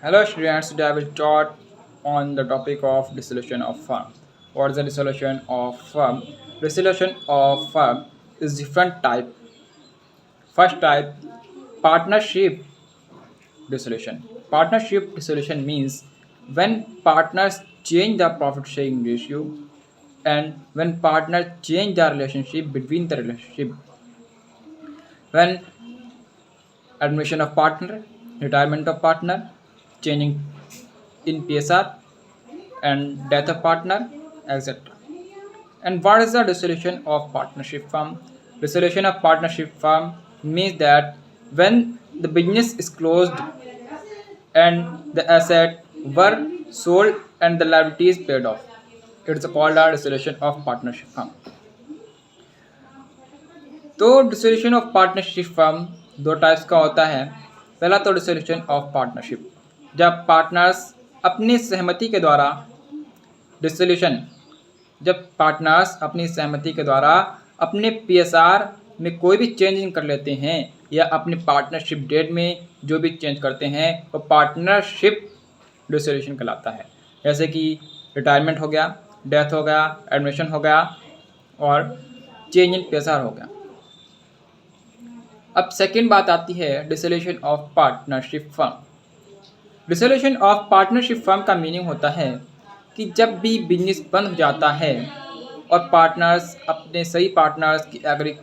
Hello students, today I will talk on the topic of dissolution of firm. What is the dissolution of firm? Dissolution of firm is different type. First type, partnership dissolution. Partnership dissolution means when partners change the profit sharing ratio and when partners change the relationship between the relationship, when admission of partner, retirement of partner, changing in PSR and death of partner, etc. And what is the dissolution of partnership firm? Dissolution of partnership firm means that when the business is closed and the asset were sold and the liabilities paid off. It's called a dissolution of partnership firm. तो dissolution of partnership firm दो types का होता है। पहला तो dissolution of partnership, जब partners अपनी सहमति के द्वारा डिसोल्यूशन जब पार्टनर्स अपनी सहमति के द्वारा अपने पीएसआर में कोई भी चेंजिंग कर लेते हैं या अपने पार्टनरशिप डेट में जो भी चेंज करते हैं वो पार्टनरशिप डिसोल्यूशन कहलाता है। जैसे कि रिटायरमेंट हो गया, डेथ हो गया, एडमिशन हो गया और चेंज इन पीएसआर हो गया। अब सेकेंड बात आती है dissolution of partnership firm. Dissolution of partnership firm का मीनिंग होता है कि जब भी बिजनेस बंद हो जाता है और पार्टनर्स अपने सही पार्टनर्स की एग्री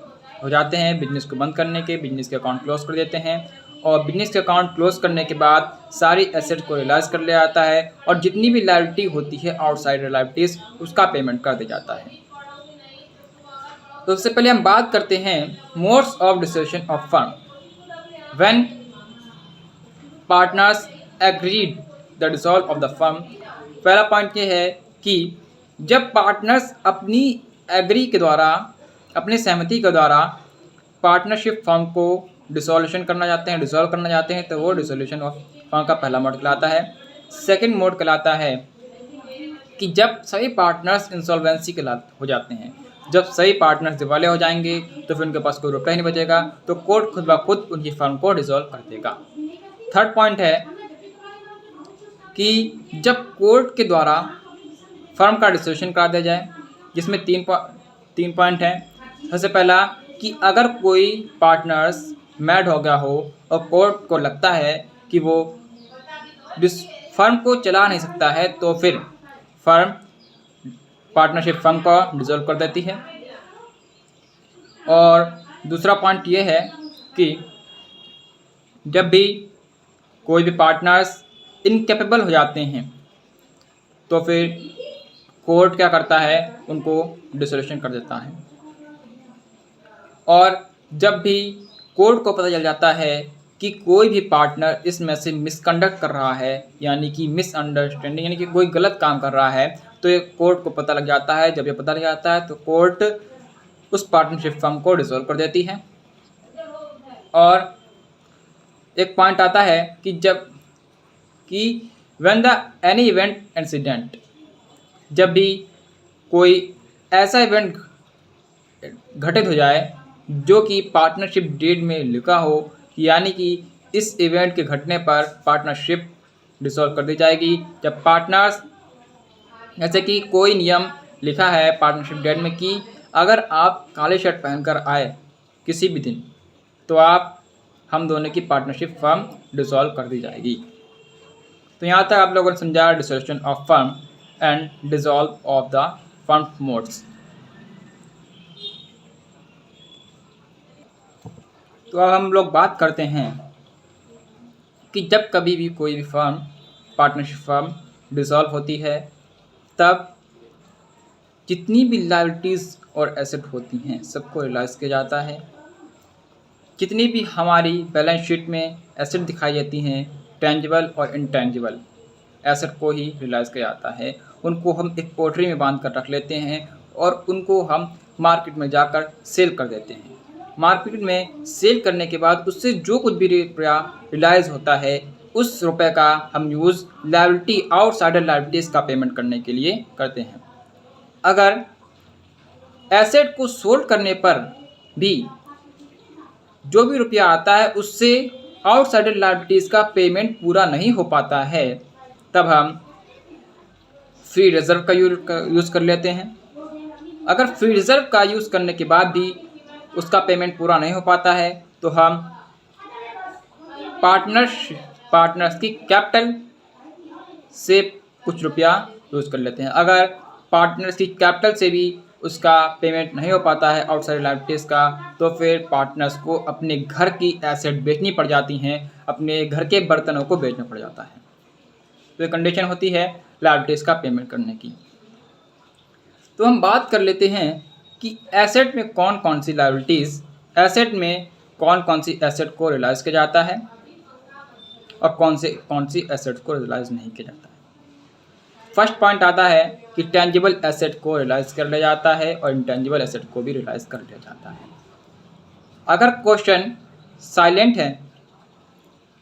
हो जाते हैं बिजनेस को बंद करने के, बिजनेस के अकाउंट क्लोज कर देते हैं और बिजनेस के अकाउंट क्लोज करने के बाद सारी एसेट को रियलाइज कर लिया जाता है और जितनी भी लायबिलिटी होती है आउटसाइड लायबिलिटीज उसका पेमेंट कर दिया जाता है। तो सबसे पहले हम बात करते हैं modes of dissolution of firm. When partners agreed the dissolve of the firm. पहला पॉइंट ये है कि जब पार्टनर्स अपनी एग्री के द्वारा, अपनी सहमति के द्वारा पार्टनरशिप फर्म को डिसोल्यूशन करना चाहते हैं, डिसॉल्व करना चाहते हैं, तो वो डिसोल्यूशन ऑफ फर्म का पहला मोड कहलाता है। सेकंड मोड कहलाता है कि जब सभी पार्टनर्स इंसॉल्वेंसी के हो जाते हैं, जब सही पार्टनर्स दिवाले हो जाएंगे तो फिर उनके पास कोई रुपया ही नहीं बचेगा, तो कोर्ट खुद ब खुद उनकी फर्म को डिसॉल्व कर देगा। थर्ड पॉइंट है कि जब कोर्ट के द्वारा फर्म का डिसोल्यूशन करा दिया जाए, जिसमें तीन पॉइंट हैं। सबसे पहला कि अगर कोई पार्टनर्स मैड हो गया हो और कोर्ट को लगता है कि वो फर्म को चला नहीं सकता है तो फिर फर्म पार्टनरशिप फर्म को डिसॉल्व कर देती है। और दूसरा पॉइंट ये है कि जब भी कोई भी पार्टनर्स इनकेपेबल हो जाते हैं तो फिर कोर्ट क्या करता है, उनको डिसोल्यूशन कर देता है। और जब भी कोर्ट को पता चल जाता है कि कोई भी पार्टनर इसमें से मिसकंडक्ट कर रहा है, यानी कि मिसअंडरस्टैंडिंग, यानी कि कोई गलत काम कर रहा है, तो ये कोर्ट को पता लग जाता है। जब ये पता लग जाता है तो कोर्ट उस पार्टनरशिप फर्म को डिसॉल्व कर देती है। और एक पॉइंट आता है कि जब कि when the any event incident, जब भी कोई ऐसा इवेंट घटित हो जाए जो कि पार्टनरशिप डीड में लिखा हो, यानी कि इस इवेंट के घटने पर पार्टनरशिप डिसॉल्व कर दी जाएगी। जब पार्टनर्स, जैसे कि कोई नियम लिखा है पार्टनरशिप डेट में कि अगर आप काले शर्ट पहनकर आए किसी भी दिन तो हम दोनों की पार्टनरशिप फर्म डिसॉल्व कर दी जाएगी। तो यहाँ तक आप लोगों ने समझा dissolution of firm and dissolve of the firm modes. तो अब हम लोग बात करते हैं कि जब कभी भी कोई भी फर्म, पार्टनरशिप फर्म डिसॉल्व होती है तब जितनी भी लायबिलिटीज़ और एसेट होती हैं सबको रियलाइज किया जाता है। जितनी भी हमारी बैलेंस शीट में एसेट दिखाई जाती हैं, टेंजिबल और इनटेंजिबल एसेट को ही रियलाइज किया जाता है। उनको हम एक पोटरी में बांध कर रख लेते हैं और उनको हम मार्केट में जाकर सेल कर देते हैं। मार्केट में सेल करने के बाद उससे जो कुछ भी रुपया रियलाइज होता है उस रुपये का हम यूज़ लायबिलिटी, आउटसाइडर लायबिलिटीज़ का पेमेंट करने के लिए करते हैं। अगर एसेट को सोल्ड करने पर भी जो भी रुपया आता है उससे आउटसाइडेड लायबिलिटीज़ का पेमेंट पूरा नहीं हो पाता है, तब हम फ्री रिजर्व का यूज़ कर लेते हैं। अगर फ्री रिजर्व का यूज़ करने के बाद भी उसका पेमेंट पूरा नहीं हो पाता है तो हम पार्टनर्स की कैपिटल से कुछ रुपया यूज़ कर लेते हैं। अगर पार्टनर्स की कैपिटल से भी उसका पेमेंट नहीं हो पाता है आउटसाइड लायबिलिटीज़ का, तो फिर पार्टनर्स को अपने घर की एसेट बेचनी पड़ जाती हैं, अपने घर के बर्तनों को बेचना पड़ जाता है। तो ये कंडीशन होती है लायबिलिटीज़ का पेमेंट करने की। तो हम बात कर लेते हैं कि एसेट में कौन कौन सी लायबिलिटीज़, एसेट में कौन कौन सी एसेट को रियलाइज़ किया जाता है और कौन सी एसेट को रियलाइज़ नहीं किया जाता है। फर्स्ट पॉइंट आता है कि टेंजिबल एसेट को रियलाइज़ कर लिया जाता है और इंटेंजिबल एसेट को भी रियलाइज़ कर लिया जाता है। अगर क्वेश्चन साइलेंट है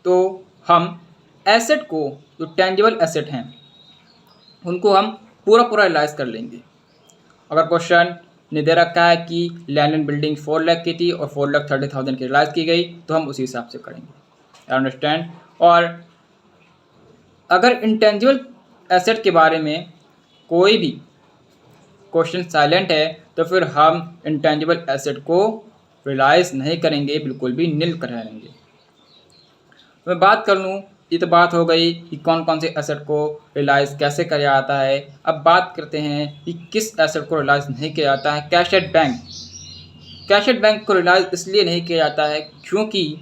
तो हम एसेट को, जो टेंजिबल एसेट हैं, उनको हम पूरा रियलाइज़ कर लेंगे। अगर क्वेश्चन ने दे रखा है कि लैंड एंड बिल्डिंग 4 लाख की थी और 4,30,000 की रियलाइज़ की गई, तो हम उसी हिसाब से करेंगे। अंडरस्टैंड। और अगर इंटेंजिबल एसेट के बारे में कोई भी क्वेश्चन साइलेंट है तो फिर हम इंटेंजिबल एसेट को रियलाइज़ नहीं करेंगे, बिल्कुल भी नील करेंगे। मैं बात कर लूँ, ये तो बात हो गई कि कौन कौन से एसेट को रियलाइज़ कैसे किया जाता है। अब बात करते हैं कि किस एसेट को रियलाइज़ नहीं किया जाता है। कैश एट बैंक को रियलाइज़ इसलिए नहीं किया जाता है क्योंकि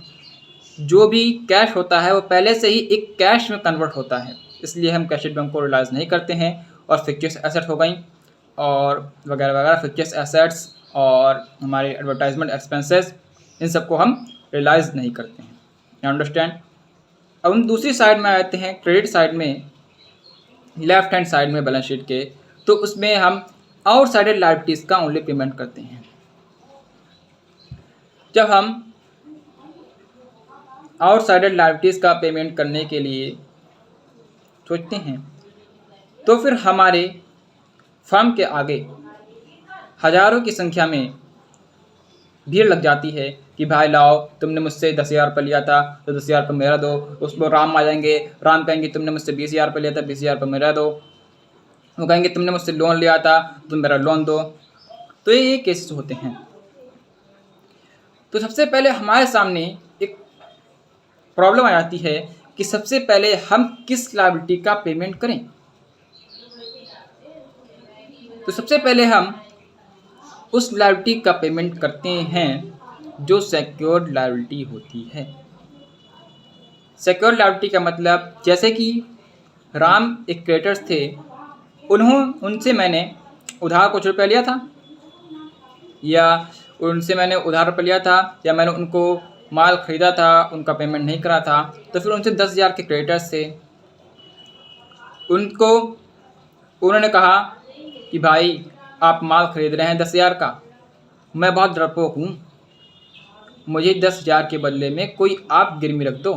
जो भी कैश होता है वो पहले से ही एक कैश में कन्वर्ट होता है, इसलिए हम कैश एट बैंक को रियलाइज़ नहीं करते हैं। और फिक्चर्स एसेट हो गई और वगैरह वगैरह, फिक्चर्स एसेट्स और हमारे एडवर्टाइजमेंट एक्सपेंसेस, इन सबको हम रियलाइज़ नहीं करते हैं। अंडरस्टैंड। अब हम दूसरी साइड में आते हैं, क्रेडिट साइड में, लेफ्ट हैंड साइड में बैलेंस शीट के, तो उसमें हम आउटसाइडेड लायबिलिटीज़ का ओनली पेमेंट करते हैं। जब हम आउटसाइडेड लायबिलिटीज़ का पेमेंट करने के लिए सोचते हैं तो फिर हमारे फर्म के आगे हज़ारों की संख्या में भीड़ लग जाती है कि भाई लाओ, तुमने मुझसे 10,000 रुपये लिया था तो 10,000 रुपये मेरा दो। उसको राम आ जाएंगे, राम कहेंगे तुमने मुझसे 20,000 रुपये लिया था, 20,000 रुपये मेरा दो। वो कहेंगे तुमने मुझसे लोन लिया था, तुम मेरा लोन दो। तो ये केसेस होते हैं। तो सबसे पहले हमारे सामने एक प्रॉब्लम आ जाती है कि सबसे पहले हम किस लायबिलिटी का पेमेंट करें। तो सबसे पहले हम उस लायबिलिटी का पेमेंट करते हैं जो सिक्योर्ड लायबिलिटी होती है। सिक्योर्ड लायबिलिटी का मतलब, जैसे कि राम एक क्रेडिटर्स थे, उनसे मैंने उधार कुछ रुपया लिया था, या उनसे मैंने उधार रुपया लिया था, या मैंने उनको माल ख़रीदा था, उनका पेमेंट नहीं करा था, तो फिर उनसे 10,000 के क्रेडिटर्स थे। उन्होंने कहा कि भाई आप माल ख़रीद रहे हैं 10,000 का, मैं बहुत डरपोक हूँ, मुझे 10,000 के बदले में कोई आप गिरवी रख दो,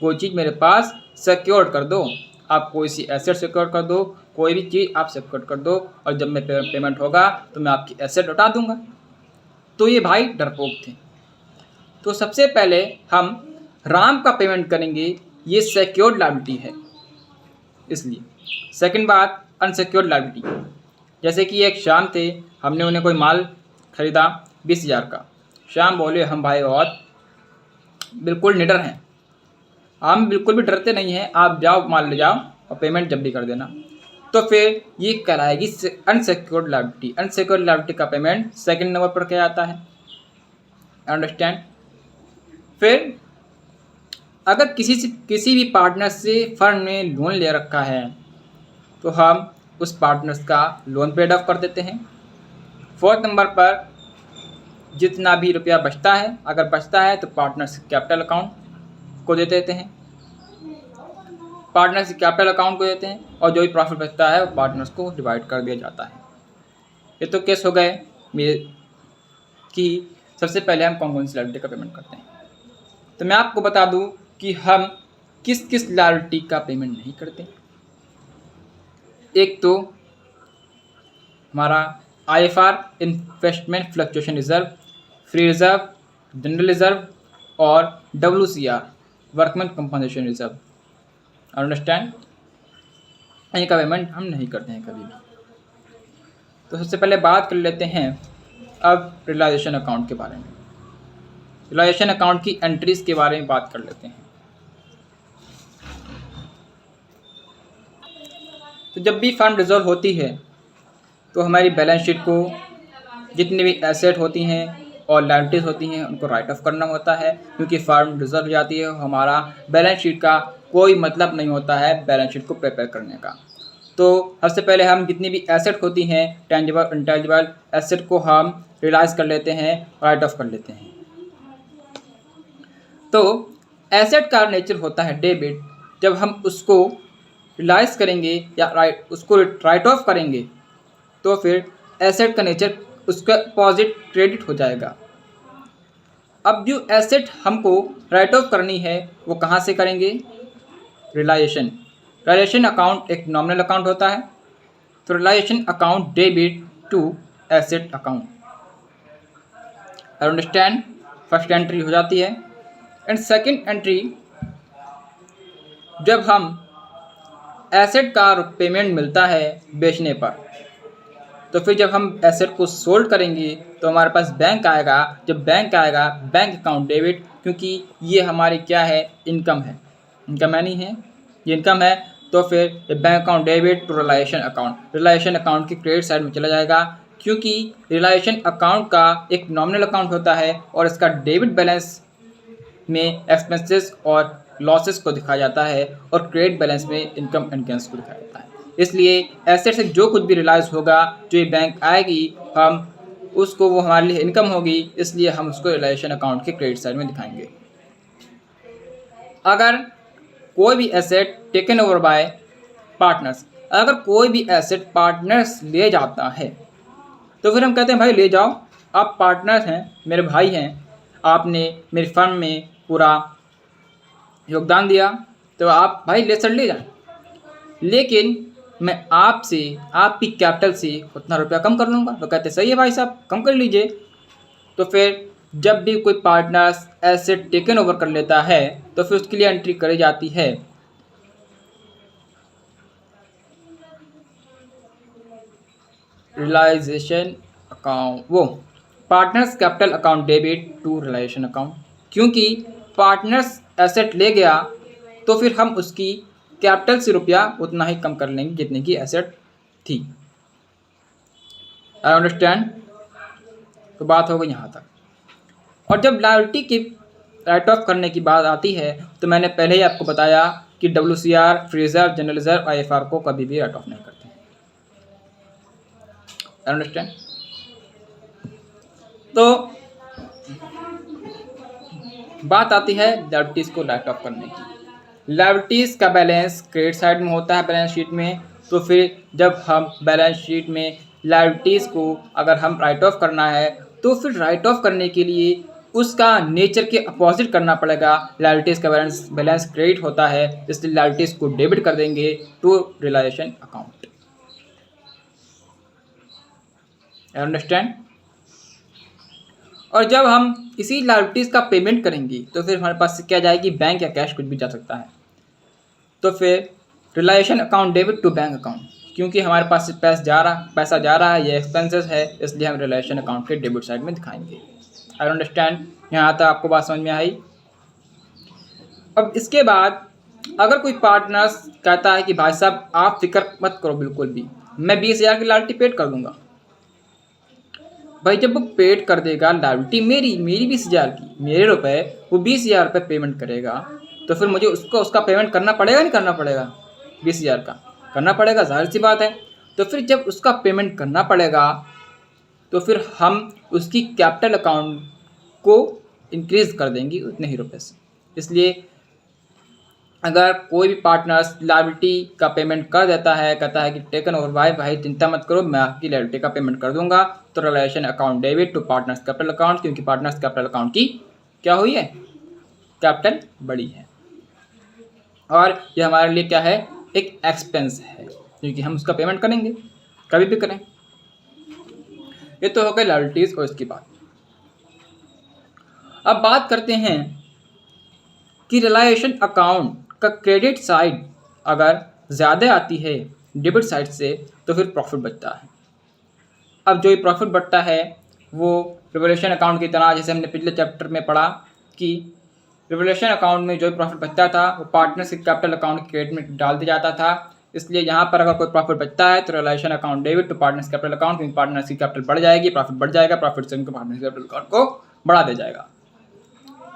कोई चीज़ मेरे पास सिक्योर कर दो, आप कोई सी एसेट सिक्योर कर दो, कोई भी चीज़ आप सिक्योर कर दो, और जब मैं पेमेंट होगा तो मैं आपकी एसेट लौटा दूंगा। तो ये भाई डरपोक थे। तो सबसे पहले हम राम का पेमेंट करेंगे, ये सिक्योर्ड लायबिलिटी है इसलिए। सेकंड बात, अनसिक्योर्ड लायबिलिटी। जैसे कि एक श्याम थे, हमने उन्हें कोई माल ख़रीदा 20,000 का। श्याम बोले हम भाई बहुत बिल्कुल निडर हैं, हम बिल्कुल भी डरते नहीं हैं, आप जाओ माल ले जाओ और पेमेंट जल्दी कर देना। तो फिर ये कहलाएगी अनसिक्योर्ड लायबिलिटी। अनसिक्योर्ड लायबिलिटी का पेमेंट सेकंड नंबर पर क्या आता है। अंडरस्टैंड। फिर अगर किसी भी पार्टनर से फर्म ने लोन ले रखा है तो हम उस पार्टनर्स का लोन पेड ऑफ कर देते हैं। फोर्थ नंबर पर जितना भी रुपया बचता है, अगर बचता है तो पार्टनर्स कैपिटल अकाउंट को दे देते हैं, पार्टनर्स कैपिटल अकाउंट को देते हैं, और जो भी प्रॉफिट बचता है वो पार्टनर्स को डिवाइड कर दिया जाता है। ये तो केस हो गए मेरे कि सबसे पहले हम कौन कौन सी लायबिलिटी का पेमेंट करते हैं। तो मैं आपको बता दूं कि हम किस किस लायबिलिटी का पेमेंट नहीं करते। एक तो हमारा IFR, investment fluctuation reserve, free reserve, general reserve और WCR workman compensation reserve. Understand? इनका पेमेंट हम नहीं करते हैं कभी भी। तो सबसे पहले बात कर लेते हैं अब रियलाइजेशन अकाउंट के बारे में। रियलाइजेशन अकाउंट की एंट्रीज के बारे में बात कर लेते हैं। तो जब भी फंड रिजर्व होती है तो हमारी बैलेंस शीट को जितनी भी एसेट होती हैं और लायबिलिटीज़ होती हैं उनको राइट ऑफ करना होता है, क्योंकि फंड रिजर्व हो जाती है। हमारा बैलेंस शीट का कोई मतलब नहीं होता है बैलेंस शीट को प्रिपेयर करने का। तो सबसे पहले हम जितनी भी एसेट होती हैं, टेंजिबल इंटेंजिबल एसेट को हम रियलाइज़ कर लेते हैं, राइट ऑफ कर लेते हैं। तो एसेट का नेचर होता है डेबिट। जब हम उसको रियलाइज़ करेंगे या उसको राइट ऑफ करेंगे तो फिर एसेट का नेचर उसका अपोजिट क्रेडिट हो जाएगा। अब जो एसेट हमको राइट ऑफ करनी है वो कहाँ से करेंगे? रियलाइजेशन। रियलाइजेशन अकाउंट एक नॉमिनल अकाउंट होता है, तो realisation account debit to asset account. Understand? First entry हो जाती है। एंड सेकंड एंट्री, जब हम एसेट का पेमेंट मिलता है बेचने पर, तो फिर जब हम एसेट को सोल्ड करेंगे तो हमारे पास बैंक आएगा। जब बैंक आएगा, बैंक अकाउंट डेबिट, क्योंकि ये हमारी क्या है? इनकम है। इनकम है नहीं है, ये इनकम है। तो फिर bank account debit to realisation account. Realisation account की क्रेडिट साइड में चला जाएगा, क्योंकि रियलाइजेशन अकाउंट का एक नॉमिनल अकाउंट होता है और इसका डेबिट बैलेंस में एक्सपेंसेस और लॉसेस को दिखाया जाता है और क्रेडिट बैलेंस में इनकम एंड गेन्स को दिखाया जाता है। इसलिए एसेट से जो कुछ भी रियलाइज होगा, जो ये बैंक आएगी, हम उसको वो हमारे लिए इनकम होगी, इसलिए हम उसको रियलाइजेशन अकाउंट के क्रेडिट साइड में दिखाएंगे। अगर कोई भी asset taken over by partners, अगर कोई भी एसेट पार्टनर्स ले जाता है तो फिर हम कहते हैं भाई ले जाओ, आप पार्टनर्स हैं, मेरे भाई हैं, आपने मेरी फर्म में पूरा योगदान दिया, तो आप भाई ले जाएं। लेकिन मैं आपसे, आपकी कैपिटल से उतना रुपया कम कर लूँगा। तो कहते सही है भाई साहब, कम कर लीजिए। तो फिर जब भी कोई पार्टनर्स एसेट टेकन ओवर कर लेता है तो फिर उसके लिए एंट्री करी जाती है रियलाइजेशन अकाउंट, वो partners capital account debit to realisation account. क्योंकि पार्टनर्स एसेट ले गया तो फिर हम उसकी कैपिटल से रुपया उतना ही कम कर लेंगे जितने की एसेट थी। I understand? तो बात हो गई यहाँ तक। और जब लायबिलिटी की राइट ऑफ करने की बात आती है तो मैंने पहले ही आपको बताया कि WCR, free reserve, general reserve, IFR को कभी भी राइट ऑफ नहीं करते हैं। अंडरस्टैंड? तो बात आती है लायबिलिटीज़ को राइट ऑफ करने की। लायबिलिटीज़ का बैलेंस क्रेडिट साइड में होता है बैलेंस शीट में। तो फिर जब हम बैलेंस शीट में लायबिलिटीज़ को अगर हम राइट ऑफ करना है तो फिर राइट ऑफ करने के लिए उसका नेचर के अपोजिट करना पड़ेगा। लायबिलिटीज़ का बैलेंस क्रेडिट होता है, इसलिए लायबिलिटीज़ को डेबिट कर देंगे टू रियलाइजेशन अकाउंट। अंडरस्टैंड? और जब हम इसी लायबिलिटीज़ का पेमेंट करेंगे तो फिर हमारे पास क्या जाएगी? बैंक या कैश, कुछ भी जा सकता है। तो फिर realisation account debit to bank account, क्योंकि हमारे पास से पैसा जा रहा है, ये एक्सपेंसेस है, इसलिए हम रियलाइजेशन अकाउंट के डेबिट साइड में दिखाएंगे। I understand? यहाँ तक आपको बात समझ में आई? अब इसके बाद अगर कोई पार्टनर्स कहता है कि भाई साहब आप फिक्र मत करो बिल्कुल भी, मैं 20,000 की लायबिलिटी पेड कर दूंगा। भाई जब वो पेड कर देगा लायबिलिटी मेरी 20,000 की, मेरे रुपए, वो 20,000 रुपये पेमेंट करेगा, तो फिर मुझे उसका पेमेंट करना पड़ेगा नहीं करना पड़ेगा? 20,000 का करना पड़ेगा, जाहिर सी बात है। तो फिर जब उसका पेमेंट करना पड़ेगा तो फिर हम उसकी कैपिटल अकाउंट को इंक्रीज़ कर देंगे उतने ही रुपये से। इसलिए अगर कोई भी पार्टनर्स लायबिलिटी का पेमेंट कर देता है, कहता है कि टेकन ओवर बाय, भाई चिंता मत करो, मैं आपकी लायबिलिटी का पेमेंट कर दूंगा, तो realisation account debit to partners capital account, क्योंकि पार्टनर्स कैपिटल अकाउंट की क्या हुई है? कैपिटल बड़ी है और ये हमारे लिए क्या है? एक एक्सपेंस है, क्योंकि हम उसका पेमेंट करेंगे कभी भी करें। ये तो हो गई लायबिलिटीज़ और इसकी बात। अब बात करते हैं कि रिलायेशन अकाउंट का क्रेडिट साइड अगर ज़्यादा आती है डेबिट साइड से तो फिर प्रॉफिट बचता है। अब जो ये प्रॉफिट बढ़ता है वो रिवोल्यूशन अकाउंट की तरह, जैसे हमने पिछले चैप्टर में पढ़ा कि रिवोल्यूशन अकाउंट में जो प्रॉफिट बचता था वो पार्टनर्स के कैपिटल अकाउंट के क्रेडिट में डाल दिया जाता था। इसलिए यहाँ पर अगर कोई प्रॉफिट बचता है तो revolution account debit to partners capital account, क्योंकि पार्टनर्स की कैपिटल बढ़ जाएगी, प्रॉफिट बढ़ जाएगा, प्रॉफिट से उनके पार्टनर्स कैपिटल अकाउंट को बढ़ा दिया जाएगा।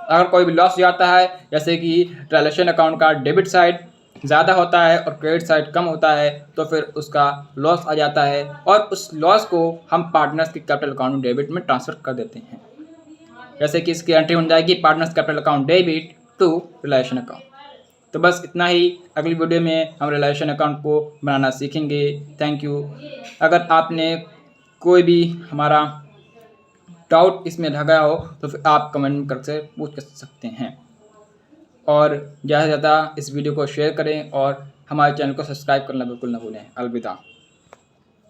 अगर कोई भी लॉस जाता है, जैसे कि रिवोल्यूशन अकाउंट का डेबिट साइड ज़्यादा होता है और क्रेडिट साइड कम होता है, तो फिर उसका लॉस आ जाता है और उस लॉस को हम पार्टनर्स के कैपिटल अकाउंट डेबिट में ट्रांसफ़र कर देते हैं। जैसे कि इसकी एंट्री बन जाएगी partners capital account debit to relation account. तो बस इतना ही। अगली वीडियो में हम रिलेशन अकाउंट को बनाना सीखेंगे। Thank you. अगर आपने कोई भी हमारा डाउट इसमें लगा हो तो फिर आप कमेंट करके पूछ सकते हैं, और ज़्यादा से ज़्यादा इस वीडियो को शेयर करें और हमारे चैनल को सब्सक्राइब करना बिल्कुल ना भूलें। अलविदा।